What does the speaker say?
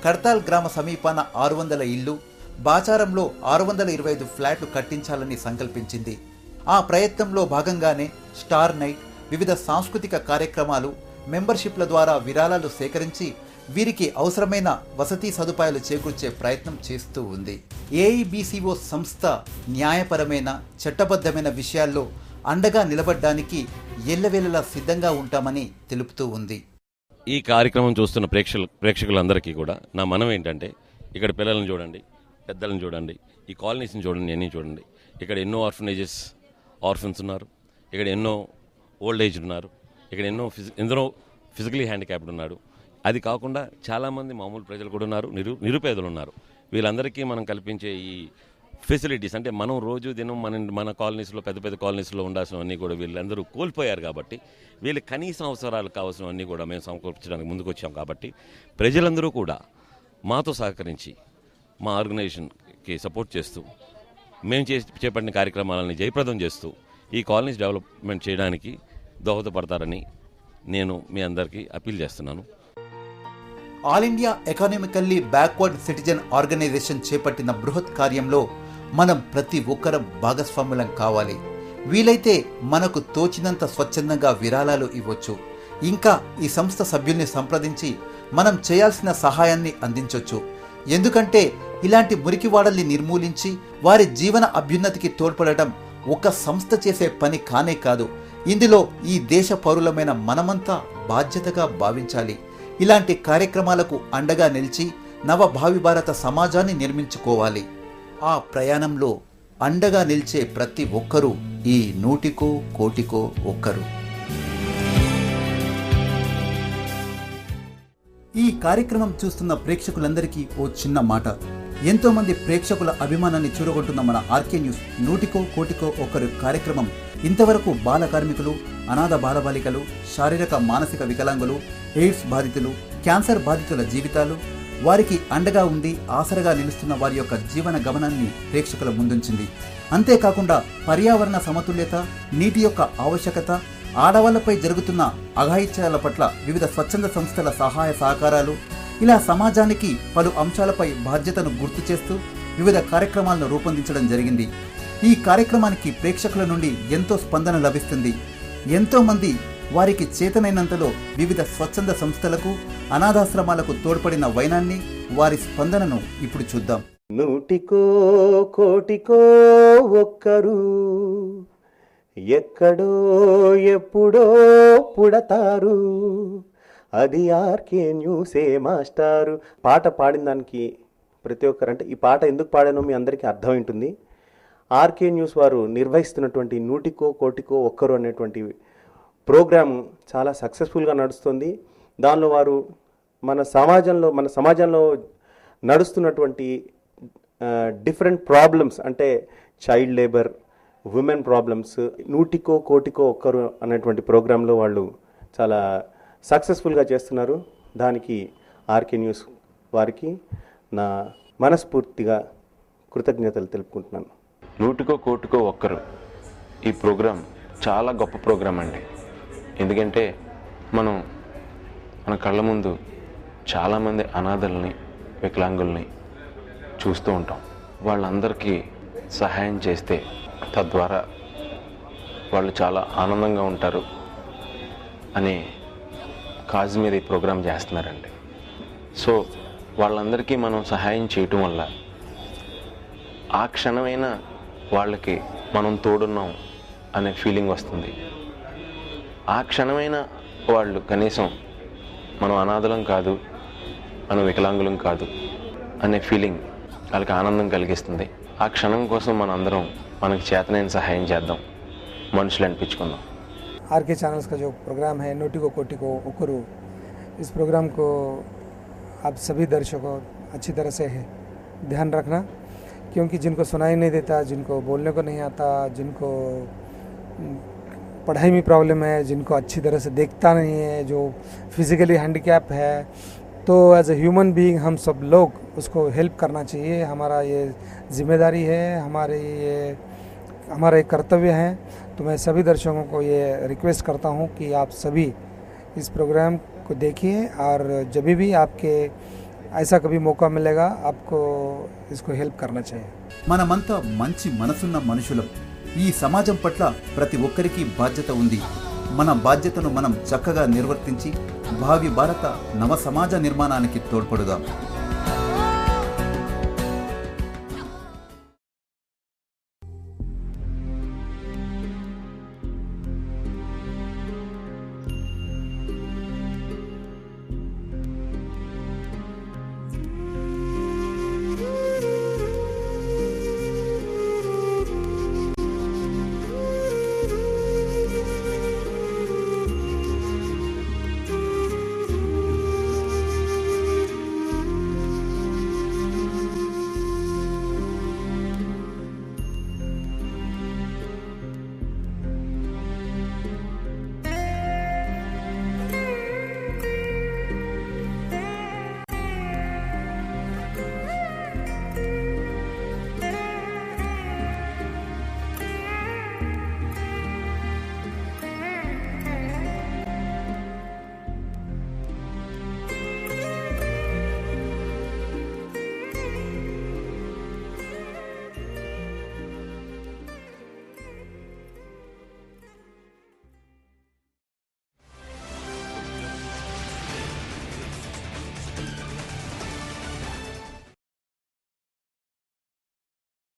కర్తాల్ గ్రామ సమీపాన 600 ఇళ్లు, బాచారంలో 625 ఫ్లాట్లు కట్టించాలని సంకల్పించింది. ఆ ప్రయత్నంలో భాగంగానే స్టార్ నైట్, వివిధ సాంస్కృతిక కార్యక్రమాలు, మెంబర్షిప్ల ద్వారా విరాళాలు సేకరించి వీరికి అవసరమైన వసతి సదుపాయాలు చేకూర్చే ప్రయత్నం చేస్తూ ఉంది. ఏఐబిసిఓ సంస్థ న్యాయపరమైన, చట్టబద్ధమైన విషయాల్లో అండగా నిలబడ్డానికి ఎల్లవేళలా సిద్ధంగా ఉంటామని తెలుపుతూ ఉంది. ఈ కార్యక్రమం చూస్తున్న ప్రేక్షకులందరికీ కూడా నా మనం ఏంటంటే, ఇక్కడ పిల్లలను చూడండి, పెద్దలను చూడండి, ఈ కాలనీస్ని చూడండి, అన్నీ చూడండి. ఇక్కడ ఎన్నో ఆర్ఫన్స్ ఉన్నారు, ఇక్కడ ఎన్నో ఓల్డ్ ఏజ్ ఉన్నారు, ఇక్కడ ఎందరో ఫిజికలీ హ్యాండిక్యాప్డ్ ఉన్నాడు. అది కాకుండా చాలామంది మామూలు ప్రజలు కూడా ఉన్నారు, నిరుపేదలు ఉన్నారు. వీళ్ళందరికీ మనం కల్పించే ఈ ఫెసిలిటీస్ అంటే మనం రోజు దినం మన కాలనీస్లో, పెద్ద పెద్ద కాలనీస్లో ఉండాల్సినవన్నీ కూడా వీళ్ళందరూ కోల్పోయారు. కాబట్టి వీళ్ళ కనీస అవసరాలు కావాల్సినవన్నీ కూడా మేము సమకూర్చడానికి ముందుకు వచ్చాం. కాబట్టి ప్రజలందరూ కూడా మాతో సహకరించి మా ఆర్గనైజేషన్కి సపోర్ట్ చేస్తూ మేము చేపట్టిన కార్యక్రమాలని జయప్రదం చేస్తూ ఈ కాలనీస్ డెవలప్మెంట్ చేయడానికి దోహదపడతారని నేను మీ అందరికీ అప్పీల్ చేస్తున్నాను. All India economically backward citizen organisation చేపట్టిన బృహత్ కార్యంలో మనం ప్రతి ఒక్కరం భాగస్వాములం కావాలి. వీలైతే మనకు తోచినంత స్వచ్ఛందంగా విరాళాలు ఇవ్వచ్చు. ఇంకా ఈ సంస్థ సభ్యుల్ని సంప్రదించి మనం చేయాల్సిన సహాయాన్ని అందించవచ్చు. ఎందుకంటే ఇలాంటి మురికివాడల్ని నిర్మూలించి వారి జీవన అభ్యున్నతికి తోడ్పడటం ఒక సంస్థ చేసే పని కానే కాదు. ఇందులో ఈ దేశ పౌరులమైన మనమంతా బాధ్యతగా భావించాలి. ఇలాంటి కార్యక్రమాలకు అండగా నిలిచి నవభావి భారత సమాజాన్ని నిర్మించుకోవాలి. ఆ ప్రయాణంలో అండగా నిలిచే ప్రతి ఒక్కరూ ఈ 100 కోటికో ఒక్కరు. ఈ కార్యక్రమం చూస్తున్న ప్రేక్షకులందరికీ ఓ చిన్న మాట. ఎంతో మంది ప్రేక్షకుల అభిమానాన్ని చూరగొంటున్న మన ఆర్కే న్యూస్ 100 కోటికో ఒక్కరు కార్యక్రమం ఇంతవరకు బాల కార్మికులు, అనాథ బాలబాలికలు, శారీరక మానసిక వికలాంగులు, ఎయిడ్స్ బాధితులు, క్యాన్సర్ బాధితుల జీవితాలు, వారికి అండగా ఉండి ఆసరగా నిలుస్తున్న వారి యొక్క జీవన గమనాన్ని ప్రేక్షకుల ముందుంచింది. అంతేకాకుండా పర్యావరణ సమతుల్యత, నీటి యొక్క ఆవశ్యకత, ఆడవాళ్లపై జరుగుతున్న అఘాయిత్యాల పట్ల వివిధ స్వచ్ఛంద సంస్థల సహాయ సహకారాలు, ఇలా సమాజానికి పలు అంశాలపై బాధ్యతను గుర్తు చేస్తూ వివిధ కార్యక్రమాలను రూపొందించడం జరిగింది. ఈ కార్యక్రమానికి ప్రేక్షకుల నుండి ఎంతో స్పందన లభిస్తుంది. ఎంతో మంది వారికి చేతనైనంతలో వివిధ స్వచ్ఛంద సంస్థలకు, అనాథాశ్రమాలకు తోడ్పడిన వైనాన్ని, వారి స్పందనను ఇప్పుడు చూద్దాం. 100 కోటికో ఒక్కరు ఎక్కడో ఎప్పుడో పుడతారు, అది ఆర్కే న్యూసే మాస్టారు. పాట పాడిన దానికి ప్రతి ఒక్కరు, అంటే ఈ పాట ఎందుకు పాడానో మీ అందరికీ అర్థం ఉంటుంది. ఆర్కే న్యూస్ వారు నిర్వహిస్తున్నటువంటి 100 కోటికో ఒక్కరు అనేటువంటి ప్రోగ్రాం చాలా సక్సెస్ఫుల్గా నడుస్తుంది. దానిలో వారు మన సమాజంలో నడుస్తున్నటువంటి డిఫరెంట్ ప్రాబ్లమ్స్, అంటే చైల్డ్ లేబర్, ఉమెన్ ప్రాబ్లమ్స్, 100 కోటికో ఒక్కరు అనేటువంటి ప్రోగ్రాంలో వాళ్ళు చాలా సక్సెస్ఫుల్గా చేస్తున్నారు. దానికి ఆర్కే న్యూస్ వారికి నా మనస్ఫూర్తిగా కృతజ్ఞతలు తెలుపుకుంటున్నాను. 100 కోటికో ఒక్కరు ఈ ప్రోగ్రాం చాలా గొప్ప ప్రోగ్రాం అండి. ఎందుకంటే మన కళ్ళ ముందు చాలామంది అనాథల్ని, వికలాంగుల్ని చూస్తూ ఉంటాం. వాళ్ళందరికీ సహాయం చేస్తే తద్వారా వాళ్ళు చాలా ఆనందంగా ఉంటారు అనే కాజ్ మీద ఈ ప్రోగ్రాం చేస్తున్నారండి. సో వాళ్ళందరికీ మనం సహాయం చేయటం వల్ల ఆ క్షణమైన వాళ్ళకి మనం తోడున్నాం అనే ఫీలింగ్ వస్తుంది. ఆ క్షణమైన వాళ్ళు కనీసం మనం అనాథలం కాదు, మనం వికలాంగులం కాదు అనే ఫీలింగ్ వాళ్ళకి ఆనందం కలిగిస్తుంది. ఆ క్షణం కోసం మనందరం మనకి చేతనైన సహాయం చేద్దాం, మనుషులు అనిపించుకుందాం. आरके चैनल्स का जो प्रोग्राम है 100 कोटिको ओकरू, इस प्रोग्राम को आप सभी दर्शकों अच्छी तरह से ध्यान रखना, क्योंकि जिनको सुनाई नहीं देता, जिनको बोलने को नहीं आता, जिनको पढ़ाई में प्रॉब्लम है, जिनको अच्छी तरह से देखता नहीं है, जो फिज़िकली हैंडीकैप है, तो एज ए ह्यूमन बीइंग हम सब लोग उसको हेल्प करना चाहिए. हमारा ये जिम्मेदारी है, हमारा एक कर्तव्य है. तो मैं सभी दर्शकों को ये रिक्वेस्ट करता हूँ कि आप सभी इस प्रोग्राम को देखिए, और जब भी आपके ऐसा कभी मौका मिलेगा आपको इसको हेल्प करना चाहिए। మనమంతా మంచి మనసున్న మనుషులం. ఈ సమాజం పట్ల ప్రతి ఒక్కరికి బాధ్యత ఉంది. మన బాధ్యతను మనం చక్కగా నిర్వర్తించి భావి భారత నవ సమాజ నిర్మాణానికి తోడ్పడుదాం.